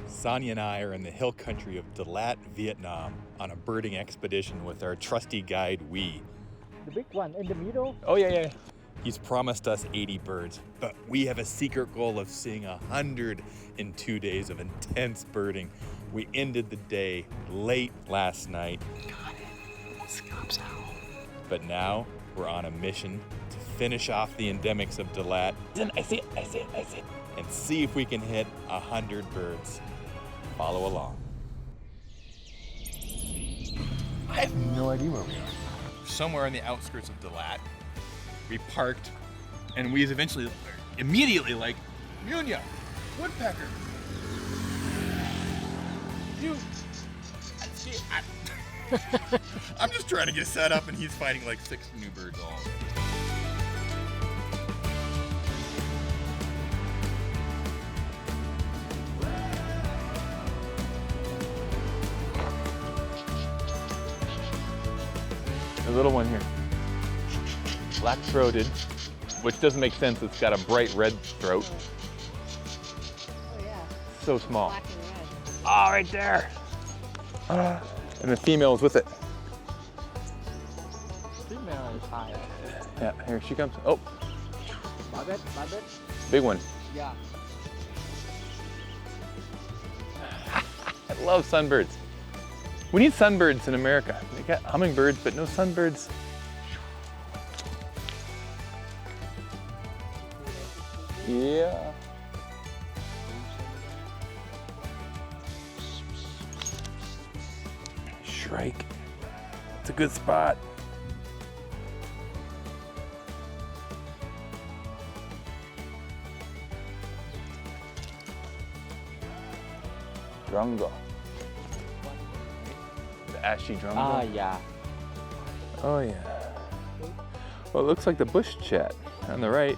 Sonia and I are in the hill country of DaLat, Vietnam, on a birding expedition with our trusty guide, Wee. The big one in the middle? Oh, yeah. He's promised us 80 birds, but we have a secret goal of seeing 100 in 2 days of intense birding. We ended the day late last night. Got it. Scopes out. But now we're on a mission to finish off the endemics of DaLat. I see it. And see if we can hit 100 birds. Follow along. I have no idea where we are. Somewhere on the outskirts of DaLat. We parked, and we immediately like, Munya, woodpecker. I'm just trying to get set up, and he's fighting like 6 new birds all. A little one here, black-throated, which doesn't make sense. It's got a bright red throat. Oh yeah. So small. Black and red. Oh, right there. And the female is with it. Female is higher. Yeah, here she comes. Oh, Barbet. big one. Yeah. I love sunbirds. We need sunbirds in America. They got hummingbirds, but no sunbirds. Yeah. Shrike. It's a good spot. Drongo. The ashy drongo. Ah, yeah. Oh yeah. Well, it looks like the bush chat on the right.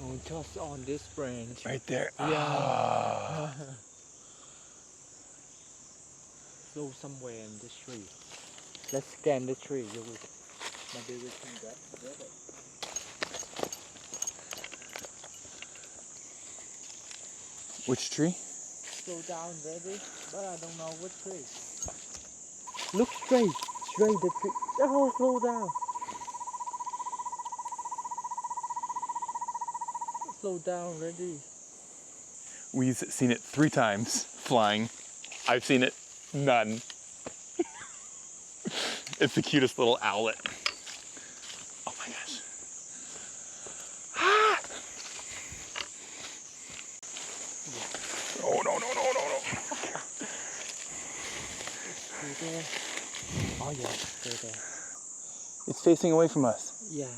Oh, just on this branch. Right there. Yeah. Ah. So somewhere in this tree. Let's scan the tree. Maybe we can get it. Which tree? Slow down, ready? But I don't know which tree. Look straight the tree. Oh, slow down. Slow down, ready? We've seen it 3 times flying. I've seen it none. It's the cutest little owlet. Oh my gosh. Ah! Oh no. Stay there. Oh yeah, stay there. It's facing away from us. Yeah.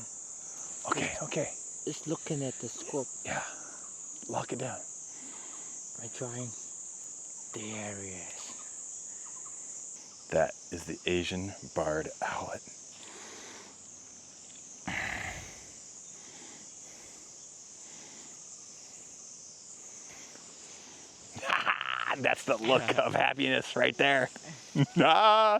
Okay. It's looking at the scope. Yeah. Lock it down. I'm trying. There he is. That is the Asian barred owlet. That's the look of happiness right there. Ah.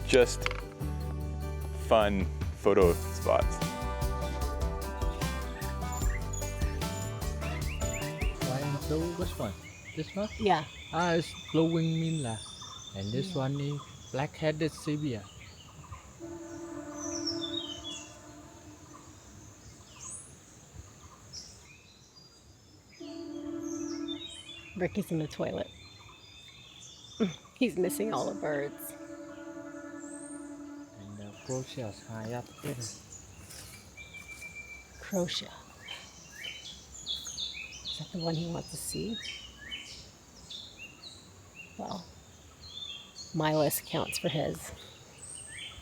Just fun photo spots. So which one? This one? Yeah. It's glowing Minla. And this one is black-headed Sibia. Ricky's in the toilet. He's missing all the birds. And the crocet's high up there. Crochet. Is that the one he wants to see? Well, my list counts for his.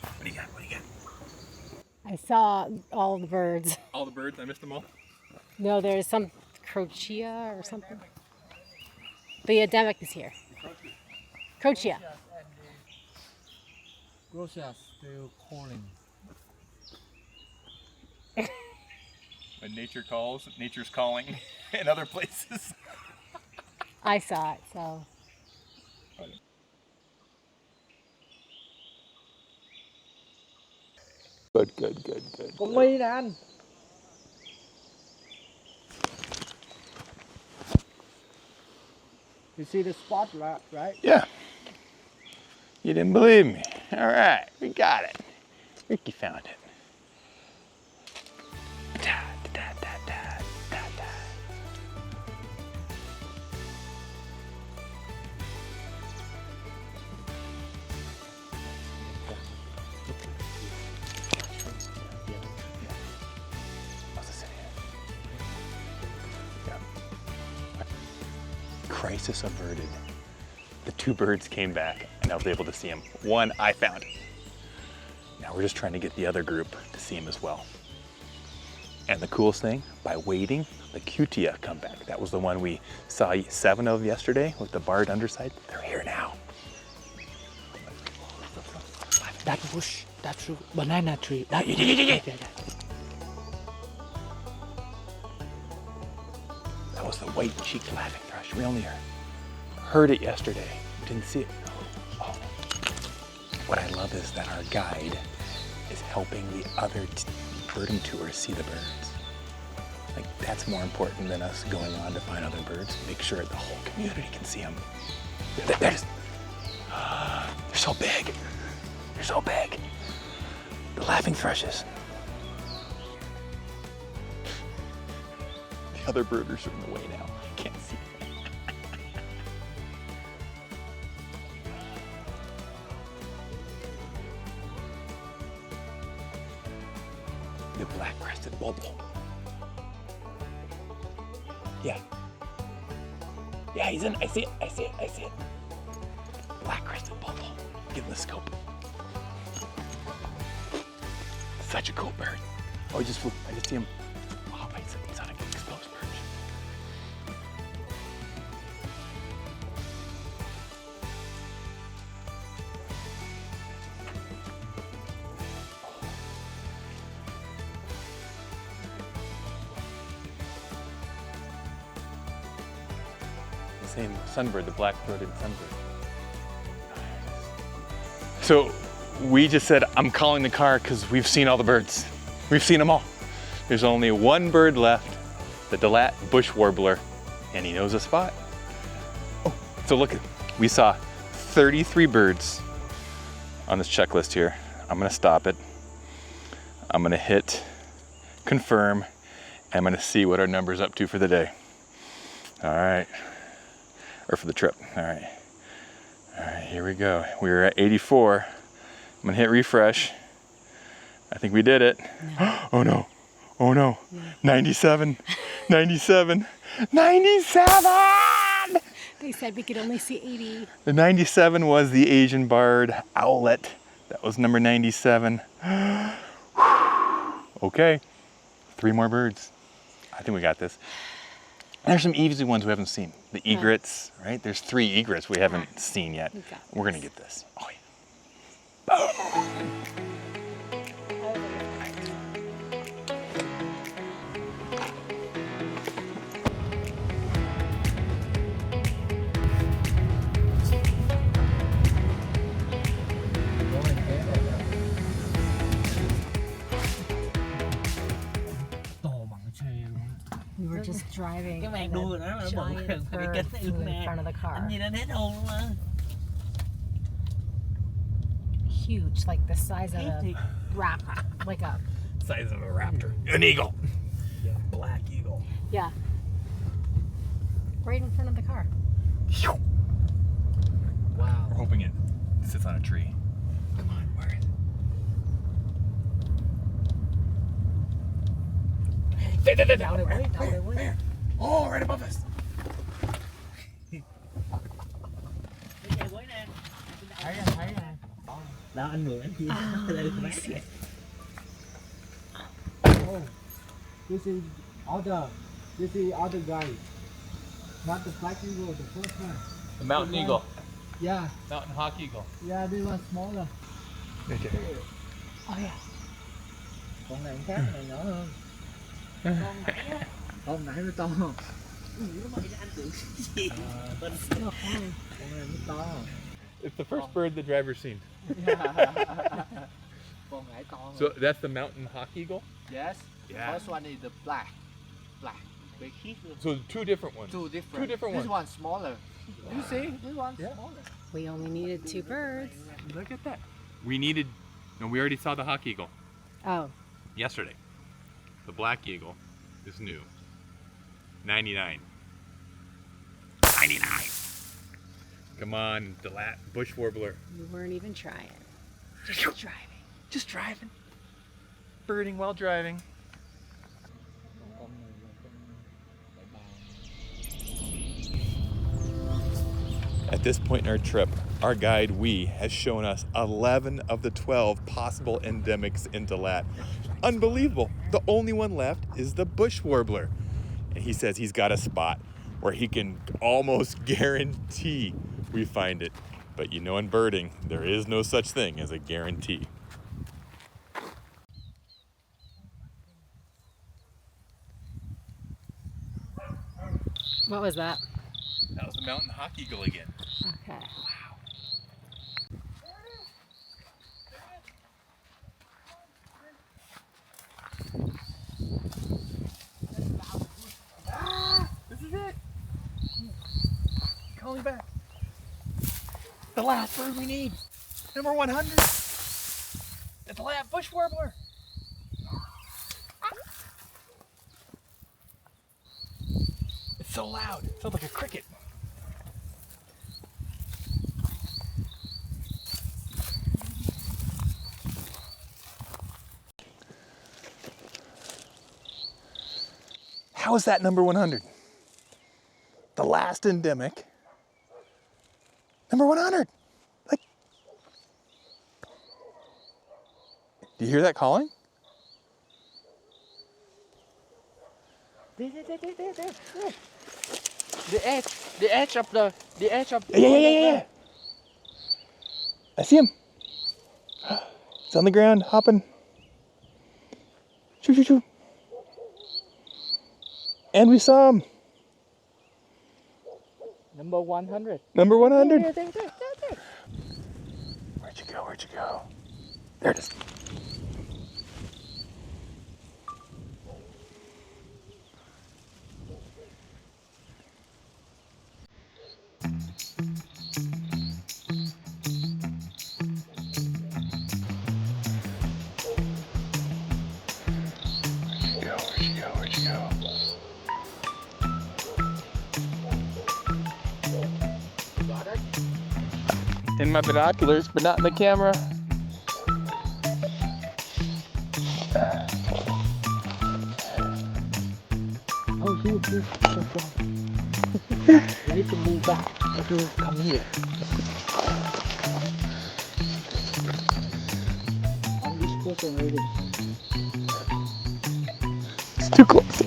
What do you got? I saw all the birds. All the birds? I missed them all? No, there's some Crochia or something. The endemic is here. Crochia. Russia's still calling. When nature calls, nature's calling in other places. I saw it, so. Good. Có mi nè anh. You see the spot, right? Yeah. You didn't believe me. All right, we got it. Ricky found it. Da, da, da, da, da, da. Crisis averted. The 2 birds came back and I was able to see them. One I found. Now we're just trying to get the other group to see him as well. And the coolest thing, by waiting, the cutia come back. That was the one we saw 7 of yesterday with the barred underside. They're here now. That bush, that's banana tree. That, That was the white-cheeked laughing thrush. We only heard it yesterday. Didn't see it. Oh. What I love is that our guide is helping the other birding tours see the birds. Like, that's more important than us going on to find other birds. Make sure the whole community can see them. They're so big. They're so big. The laughing thrushes. The other birders are in the way now. I can't see them. The black-crested bulbul. Yeah. Yeah, he's in. I see it. Black-crested bulbul. Give him the scope. Such a cool bird. Oh, he just flew. I just see him. Oh, he's on an exposed perch. The same sunbird, the black-throated sunbird. So we just said, I'm calling the car because we've seen all the birds. We've seen them all. There's only 1 bird left, the DaLat bush warbler, and he knows a spot. Oh, so look, we saw 33 birds on this checklist here. I'm gonna stop it. I'm gonna hit confirm, and I'm gonna see what our number's up to for the day. All right, or for the trip, all right. All right, here we go. We were at 84. I'm gonna hit refresh. I think we did it. No. Oh no, oh no. Yeah. 97, 97, 97! They said we could only see 80. The 97 was the Asian barred owlet. That was number 97. Okay, 3 more birds. I think we got this. And there's some easy ones we haven't seen. The egrets, right? There's 3 egrets we haven't seen yet. We're gonna get this. Oh yeah. We were just driving and a giant bird flew in front of the car. Huge, like the size of a raptor, like a Size of a raptor. An eagle. Yeah, black eagle. Yeah. Right in front of the car. Wow. We're hoping it sits on a tree. Come on, where is it? Down it, Where? Oh, right above us. Đó anh mượn anh kia. I see it. Oh, this is other This is the other guy. Not the black eagle, the first one. The mountain eagle. Yeah, Mountain hawk eagle. yeah, this one smaller. Okay. Oh yeah. Con này khác, này nhỏ hơn. Con nãy mới to. It's the first bird the driver's seen. Con nãy to. So that's the mountain hawk eagle? Yes. Yeah. First one is the black. Big heat. So two different ones. Two different This ones. One smaller. You see? This one smaller. We only needed 2 birds. Look at that. We already saw the hawk eagle Oh, yesterday. The black eagle is new. 99. 99. Come on, DaLat bush warbler. we weren't even trying. Just driving. Just driving. Birding while driving. At this point in our trip, our guide, has shown us 11 of the 12 possible endemics in DaLat. Unbelievable. The only one left is the bush warbler. And he says he's got a spot where he can almost guarantee we find it. But you know, in birding, there is no such thing as a guarantee. What was that? That was the mountain hawk eagle again. Okay. This is it. Calling back. The last bird we need. Number 100. The DaLat bush warbler. It's so loud. It sounds like a cricket. How is that number 100? The last endemic. Number 100. Like, do you hear that calling? There. The edge of the Yeah. I see him. It's on the ground, hopping. Shoo. And we saw him. Number 100. Number 100. There. Where'd you go? There it is. Where'd you go? In my binoculars, but not in the camera. Oh, here. I need to move back. I have to come here. I'm this person already. It's too close.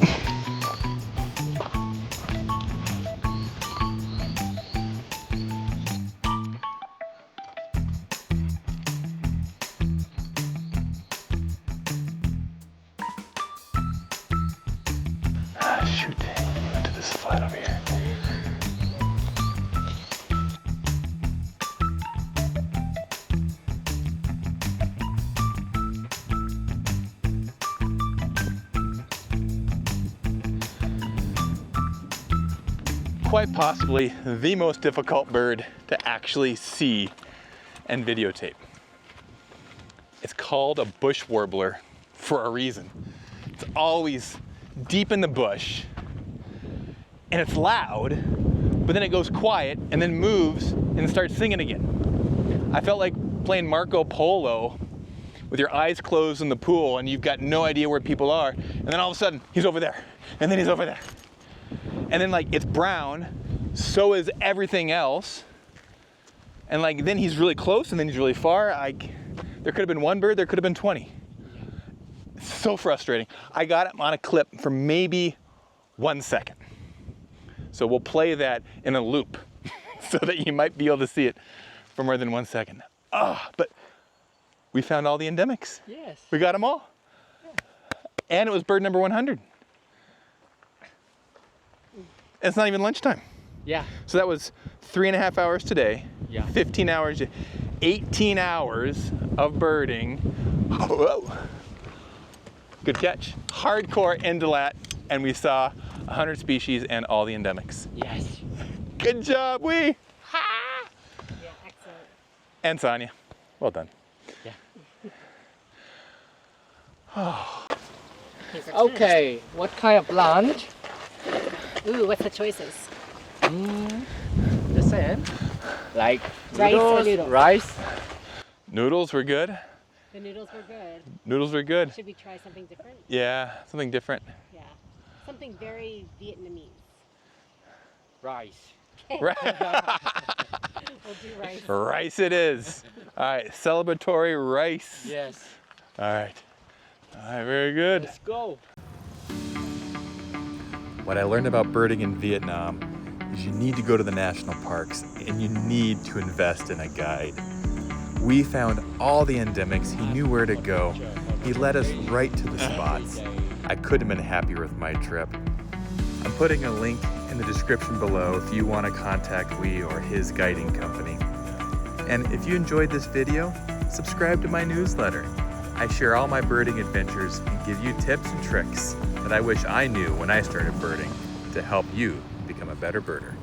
Shoot, he went to this flat over here. Quite possibly the most difficult bird to actually see and videotape. It's called a bush warbler for a reason. It's always deep in the bush and it's loud, but then it goes quiet and then moves and starts singing again. I felt like playing Marco Polo with your eyes closed in the pool and you've got no idea where people are, and then all of a sudden he's over there and then he's over there. And then like it's brown, so is everything else. And like then he's really close and then he's really far. There could have been one bird, there could have been 20. It's so frustrating. I got him on a clip for maybe 1 second. So we'll play that in a loop so that you might be able to see it for more than 1 second. But we found all the endemics. Yes. We got them all. And it was bird number 100. It's not even lunchtime. Yeah. So that was 3.5 hours today. Yeah. 15 hours, 18 hours of birding. Whoa. Good catch. Hardcore in DaLat, and we saw 100 species and all the endemics. Yes. Good job, we. Yeah, excellent. And Sonia. Well done. Yeah. Here's our Okay, what kind of lunch? fish. Ooh, what's the choices? The same. Like Rice or noodles, noodles? rice. Noodles were good. The noodles were good. Noodles were good. Should we try something different? Yeah, something different. Yeah. Something very Vietnamese. Rice. Right. We'll do rice. Rice it is. All right, celebratory rice. Yes. All right. All right, very good. Let's go. What I learned about birding in Vietnam is you need to go to the national parks and you need to invest in a guide. We found all the endemics. He knew where to go. He led us right to the spots. I couldn't have been happier with my trip. I'm putting a link in the description below if you want to contact Lee or his guiding company. And if you enjoyed this video, subscribe to my newsletter. I share all my birding adventures and give you tips and tricks that I wish I knew when I started birding to help you become a better birder.